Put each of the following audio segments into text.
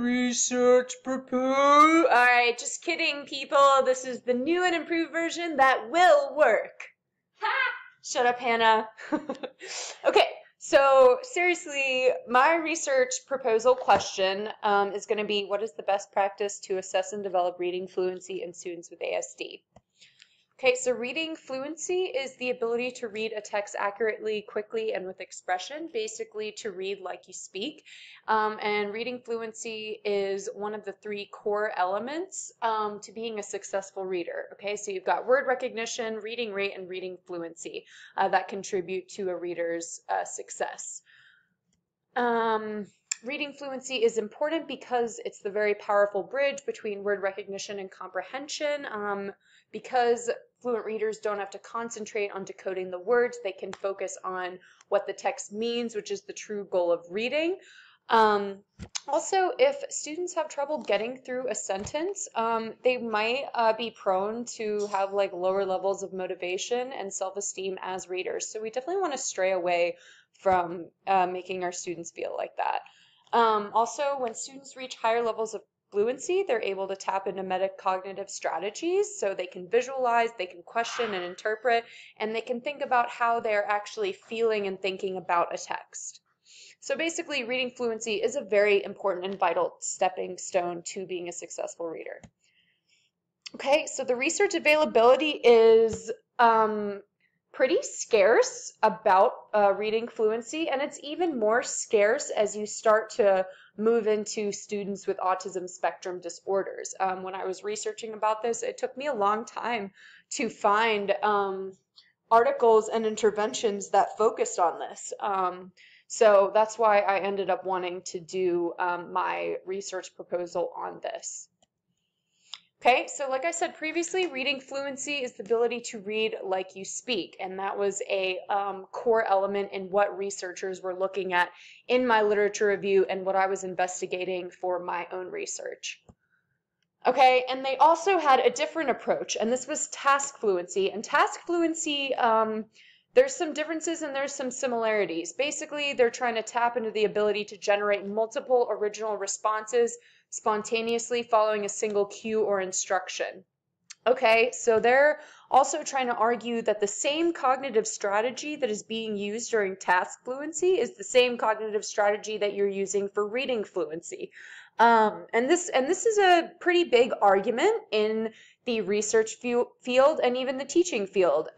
research proposal. All right, just kidding, people. This is the new and improved version that will work. Ha! Shut up, Hannah. Okay, so seriously, my research proposal question is going to be, what is the best practice to assess and develop reading fluency in students with ASD? Okay, so reading fluency is the ability to read a text accurately, quickly, and with expression, basically to read like you speak. And reading fluency is one of the three core elements to being a successful reader. Okay, so you've got word recognition, reading rate, and reading fluency that contribute to a reader's success. Reading fluency is important because it's the very powerful bridge between word recognition and comprehension. Because fluent readers don't have to concentrate on decoding the words, they can focus on what the text means, which is the true goal of reading. Also, if students have trouble getting through a sentence, they might be prone to have like lower levels of motivation and self-esteem as readers. So we definitely want to stray away from making our students feel like that. Also, when students reach higher levels of fluency, they're able to tap into metacognitive strategies, so they can visualize, they can question and interpret, and they can think about how they're actually feeling and thinking about a text. So basically, reading fluency is a very important and vital stepping stone to being a successful reader. Okay, so the research availability is pretty scarce about reading fluency, and it's even more scarce as you start to move into students with autism spectrum disorders. When I was researching about this, it took me a long time to find articles and interventions that focused on this. So that's why I ended up wanting to do my research proposal on this. Okay, so like I said previously, reading fluency is the ability to read like you speak, and that was a core element in what researchers were looking at in my literature review and what I was investigating for my own research. Okay, and they also had a different approach, and this was task fluency. And task fluency, there's some differences and there's some similarities. Basically, they're trying to tap into the ability to generate multiple original responses spontaneously following a single cue or instruction. Okay, so they're also trying to argue that the same cognitive strategy that is being used during task fluency is the same cognitive strategy that you're using for reading fluency. And this is a pretty big argument in the research field and even the teaching field.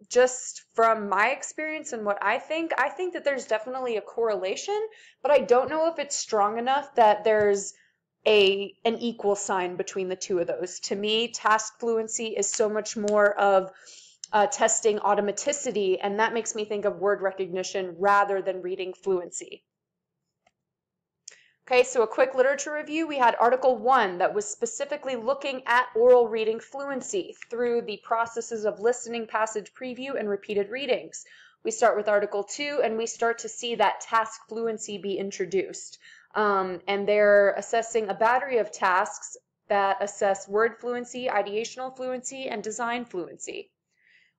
Just from my experience and what I think that there's definitely a correlation, but I don't know if it's strong enough that there's an equal sign between the two of those. To me, task fluency is so much more of testing automaticity, and that makes me think of word recognition rather than reading fluency. Okay, so a quick literature review. We had Article 1 that was specifically looking at oral reading fluency through the processes of listening, passage preview, and repeated readings. We start with Article 2, and we start to see that task fluency be introduced. And they're assessing a battery of tasks that assess word fluency, ideational fluency, and design fluency.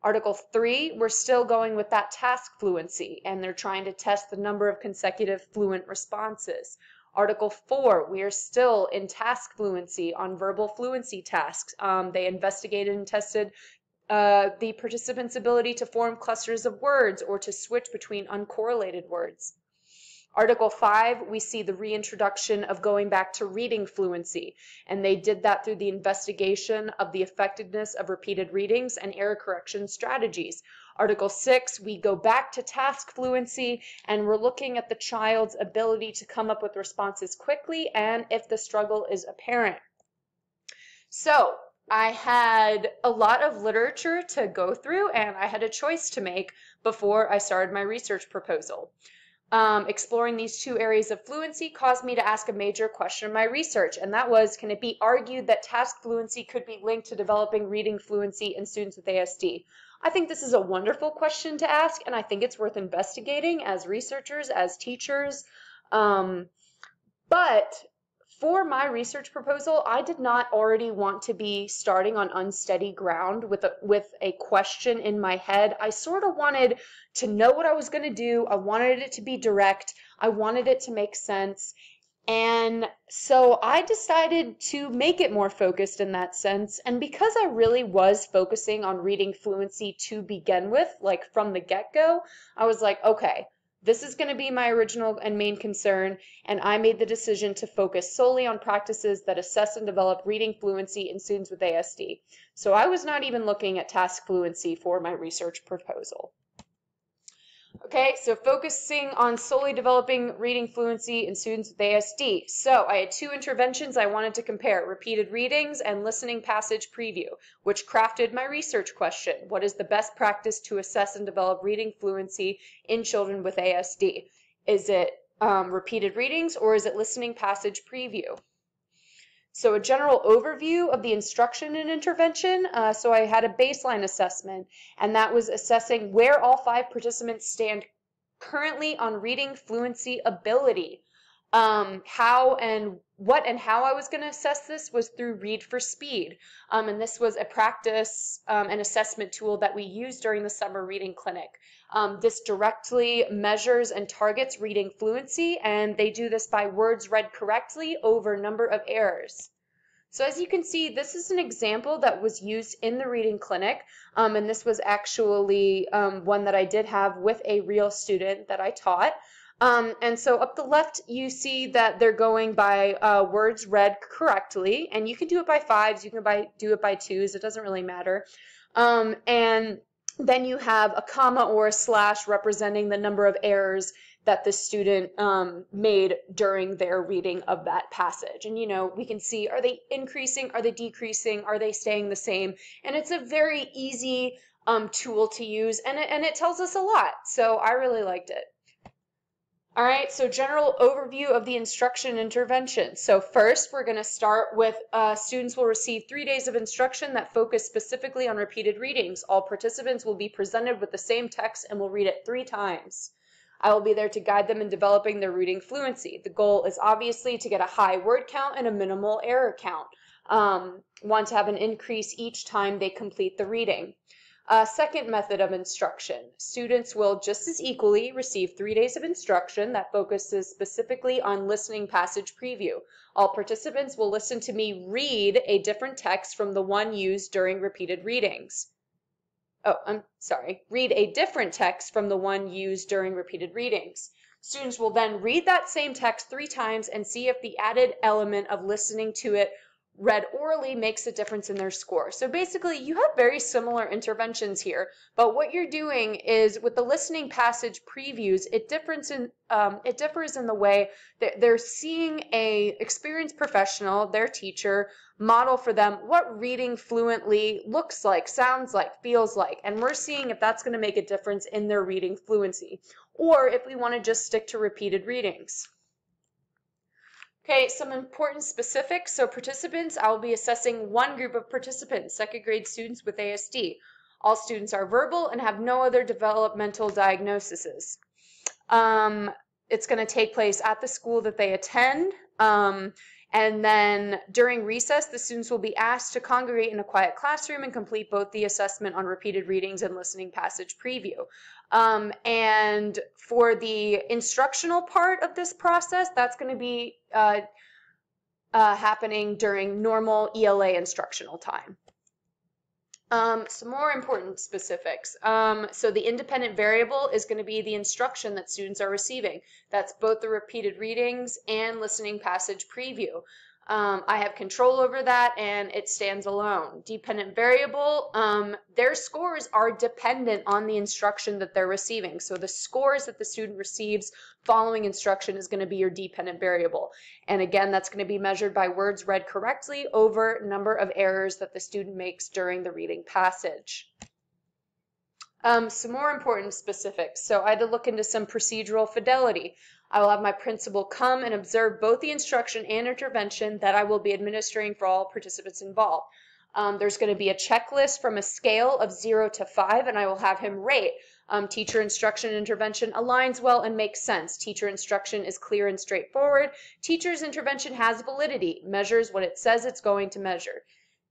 Article 3, we're still going with that task fluency, and they're trying to test the number of consecutive fluent responses. Article 4, we are still in task fluency on verbal fluency tasks. They investigated and tested the participants' ability to form clusters of words or to switch between uncorrelated words. Article 5, we see the reintroduction of going back to reading fluency, and they did that through the investigation of the effectiveness of repeated readings and error correction strategies. Article 6, we go back to task fluency, and we're looking at the child's ability to come up with responses quickly and if the struggle is apparent. So I had a lot of literature to go through, and I had a choice to make before I started my research proposal. Exploring these two areas of fluency caused me to ask a major question in my research, and that was, can it be argued that task fluency could be linked to developing reading fluency in students with ASD? I think this is a wonderful question to ask, and I think it's worth investigating as researchers, as teachers. But for my research proposal, I did not already want to be starting on unsteady ground with a question in my head. I sort of wanted to know what I was going to do. I wanted it to be direct. I wanted it to make sense. And so I decided to make it more focused in that sense. And because I really was focusing on reading fluency to begin with, like from the get-go, I was like, okay, this is going to be my original and main concern. And I made the decision to focus solely on practices that assess and develop reading fluency in students with ASD. So I was not even looking at task fluency for my research proposal. Okay, so focusing on solely developing reading fluency in students with ASD. So I had two interventions I wanted to compare, repeated readings and listening passage preview, which crafted my research question. What is the best practice to assess and develop reading fluency in children with ASD? Is it repeated readings or is it listening passage preview? So a general overview of the instruction and intervention. So I had a baseline assessment, and that was assessing where all 5 participants stand currently on reading fluency ability. How and how I was going to assess this was through Read for Speed. And this was a practice and assessment tool that we used during the summer reading clinic. This directly measures and targets reading fluency, and they do this by words read correctly over number of errors. So as you can see, this is an example that was used in the reading clinic, and this was actually one that I did have with a real student that I taught. And so up the left, you see that they're going by words read correctly, and you can do it by 5s, you can do it by 2s, it doesn't really matter. And then you have a comma or a slash representing the number of errors that the student made during their reading of that passage. And, you know, we can see, are they increasing? Are they decreasing? Are they staying the same? And it's a very easy tool to use, and it tells us a lot. So I really liked it. All right, so general overview of the instruction intervention. So first, we're going to start with students will receive 3 days of instruction that focus specifically on repeated readings. All participants will be presented with the same text and will read it 3 times. I will be there to guide them in developing their reading fluency. The goal is obviously to get a high word count and a minimal error count. Want to have an increase each time they complete the reading. Second method of instruction. Students will just as equally receive 3 days of instruction that focuses specifically on listening passage preview. All participants will listen to me read a different text from the one used during repeated readings. Read a different text from the one used during repeated readings. Students will then read that same text 3 times and see if the added element of listening to it read orally makes a difference in their score. So basically, you have very similar interventions here, but what you're doing is with the listening passage previews, it differs in the way that they're seeing a experienced professional, their teacher, model for them what reading fluently looks like, sounds like, feels like, and we're seeing if that's going to make a difference in their reading fluency, or if we want to just stick to repeated readings. Okay, some important specifics. So participants, I will be assessing one group of participants, 2nd grade students with ASD. All students are verbal and have no other developmental diagnoses. It's going to take place at the school that they attend. And then during recess, the students will be asked to congregate in a quiet classroom and complete both the assessment on repeated readings and listening passage preview. And for the instructional part of this process, that's going to be happening during normal ELA instructional time. Some more important specifics. So the independent variable is going to be the instruction that students are receiving. That's both the repeated readings and listening passage preview. I have control over that, and it stands alone. Dependent variable, their scores are dependent on the instruction that they're receiving. So the scores that the student receives following instruction is going to be your dependent variable. And again, that's going to be measured by words read correctly over number of errors that the student makes during the reading passage. Some more important specifics. So I had to look into some procedural fidelity. I will have my principal come and observe both the instruction and intervention that I will be administering for all participants involved. There's going to be a checklist from a scale of 0 to 5, and I will have him rate. Teacher instruction and intervention aligns well and makes sense. Teacher instruction is clear and straightforward. Teacher's intervention has validity, measures what it says it's going to measure.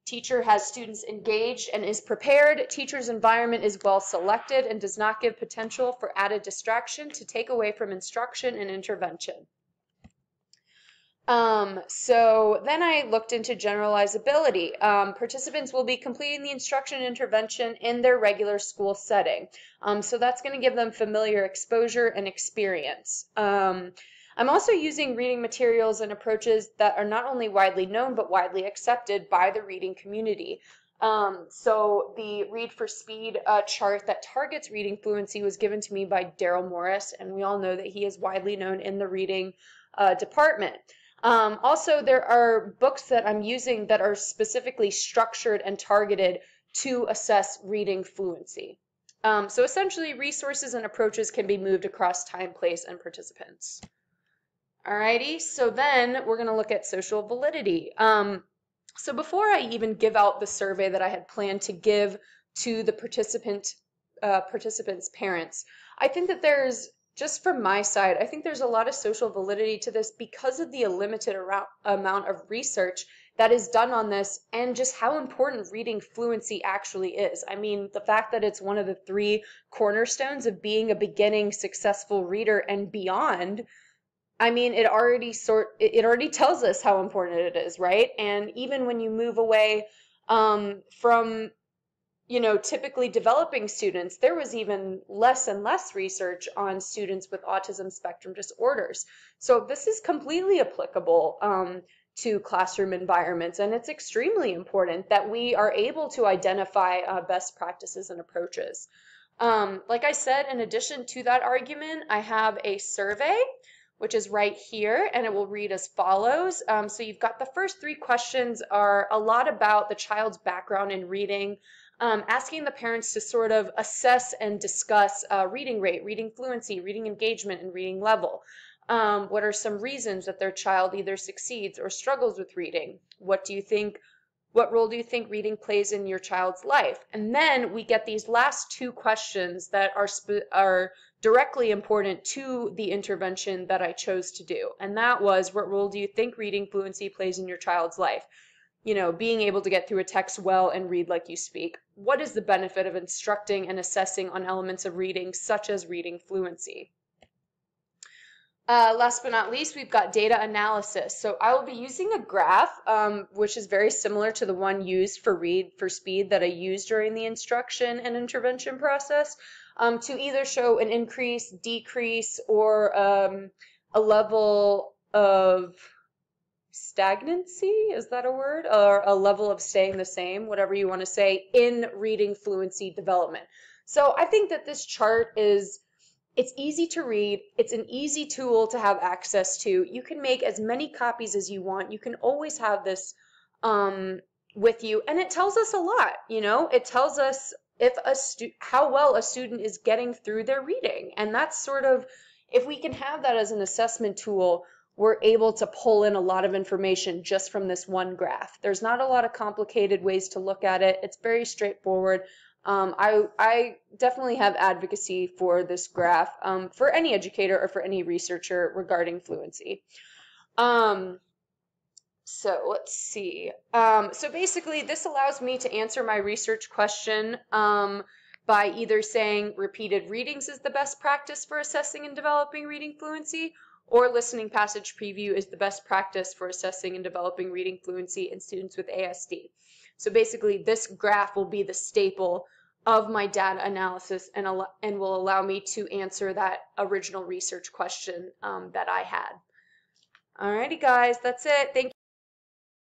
Teacher has students engaged and is prepared. Teacher's environment is well selected and does not give potential for added distraction to take away from instruction and intervention. So then I looked into generalizability. Participants will be completing the instruction and intervention in their regular school setting. So that's going to give them familiar exposure and experience. I'm also using reading materials and approaches that are not only widely known, but widely accepted by the reading community. So the Read for Speed chart that targets reading fluency was given to me by Daryl Morris, and we all know that he is widely known in the reading department. Also, there are books that I'm using that are specifically structured and targeted to assess reading fluency. So essentially, resources and approaches can be moved across time, place, and participants. Alrighty, so then we're going to look at social validity. So before I even give out the survey that I had planned to give to the participants' parents, I think that there's, just from my side, I think there's a lot of social validity to this because of the limited amount of research that is done on this and just how important reading fluency actually is. I mean, the fact that it's one of the 3 cornerstones of being a beginning successful reader and beyond, I mean, it already tells us how important it is, right? And even when you move away from, typically developing students, there was even less and less research on students with autism spectrum disorders. So this is completely applicable to classroom environments, and it's extremely important that we are able to identify best practices and approaches. Like I said, in addition to that argument, I have a survey, which is right here, and it will read as follows. So you've got the first 3 questions are a lot about the child's background in reading, asking the parents to sort of assess and discuss reading rate, reading fluency, reading engagement, and reading level. What are some reasons that their child either succeeds or struggles with reading? What role do you think reading plays in your child's life? And then we get these last 2 questions that are directly important to the intervention that I chose to do. And that was, what role do you think reading fluency plays in your child's life? Being able to get through a text well and read like you speak. What is the benefit of instructing and assessing on elements of reading, such as reading fluency? Last but not least, we've got data analysis. So I will be using a graph, which is very similar to the one used for Read for Speed that I used during the instruction and intervention process, to either show an increase, decrease, or a level of stagnancy, is that a word? Or a level of staying the same, whatever you want to say, in reading fluency development. So I think that this chart it's easy to read. It's an easy tool to have access to. You can make as many copies as you want. You can always have this with you. And it tells us a lot, It tells us how well a student is getting through their reading. And that's sort of, if we can have that as an assessment tool, we're able to pull in a lot of information just from this one graph. There's not a lot of complicated ways to look at it. It's very straightforward. I definitely have advocacy for this graph for any educator or for any researcher regarding fluency. So let's see. So basically, this allows me to answer my research question by either saying repeated readings is the best practice for assessing and developing reading fluency, or listening passage preview is the best practice for assessing and developing reading fluency in students with ASD. So basically, this graph will be the staple of my data analysis and will allow me to answer that original research question that I had. Alrighty, guys, that's it. Thank you.